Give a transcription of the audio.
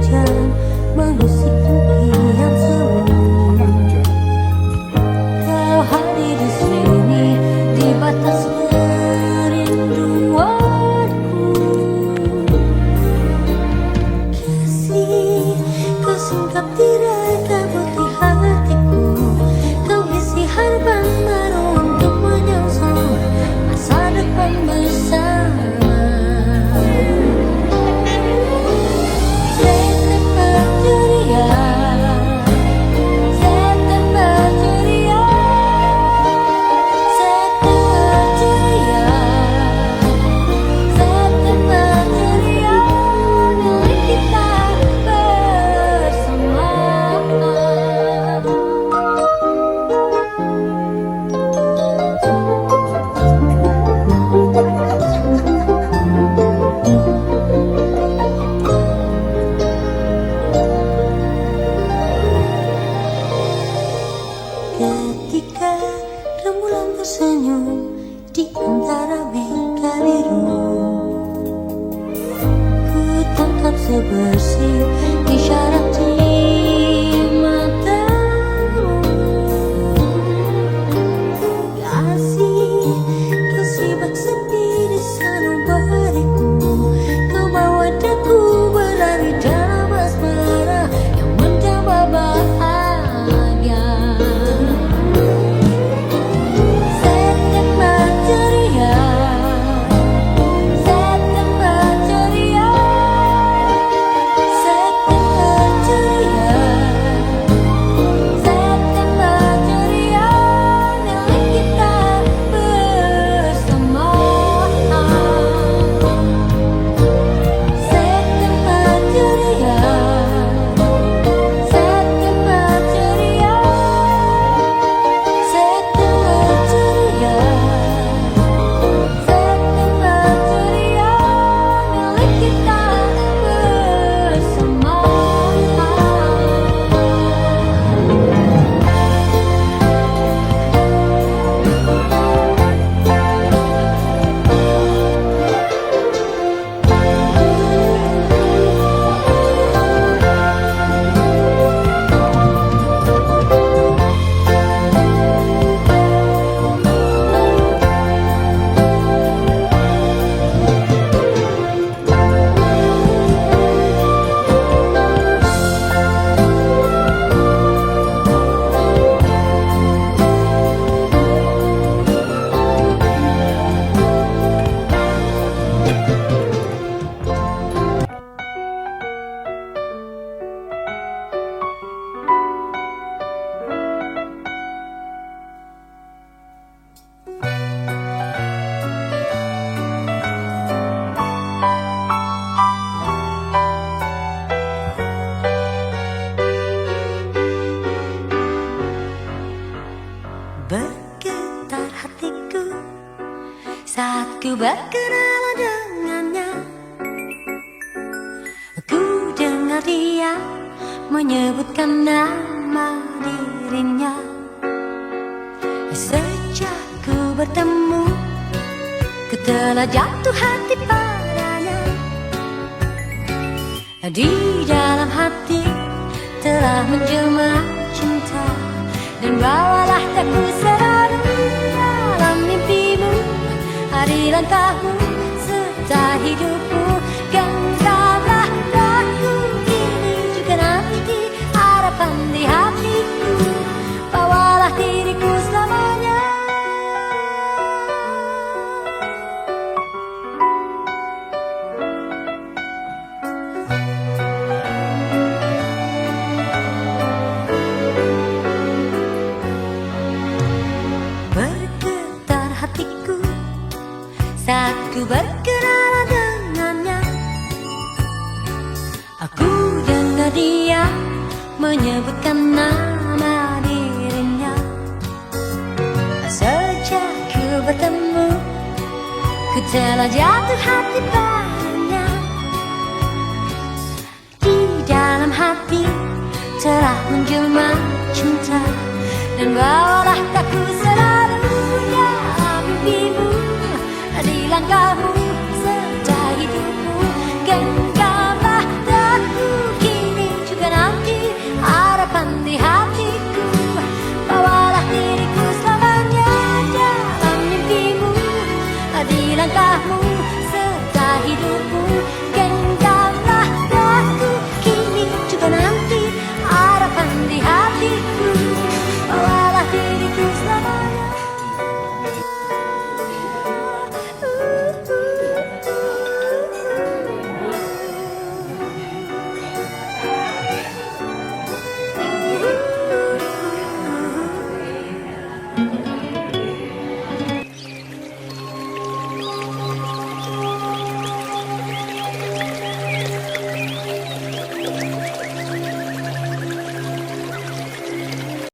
hujan mengusik impian semu. Kau hadir di sini di batas kerinduanku. Kasih, kau singkap tirai putih hatiku. Kau isi harapan baru untuk menyongsong masa depan bersama. Ketika rembulan tersenyum di antara mega biru, ku tangkap sebersih isyarat di matamu. Kasih, kau sibuk sepi di sanubariku. Kau bawa daku berlari dalam asmara yang menambah bahagia. Bergetar hatiku saat ku berkenalan dengannya. Ku dengar dia menyebutkan nama dirinya. Sejak ku bertemu, ku telah jatuh hati padanya. Di dalam hati telah menjelma cinta, dan bawalah aku selalu dalam mimpimu, hari dan tahun serta hidupku. Genggamlah daku kini juga nanti, harapan di hatiku, bawalah diriku selamanya. Saat ku berkenalan dengannya, aku dengar dia menyebutkan nama dirinya. Sejak ku bertemu, ku telah jatuh hati padanya. Di dalam hati telah menjelma cinta, dan bawa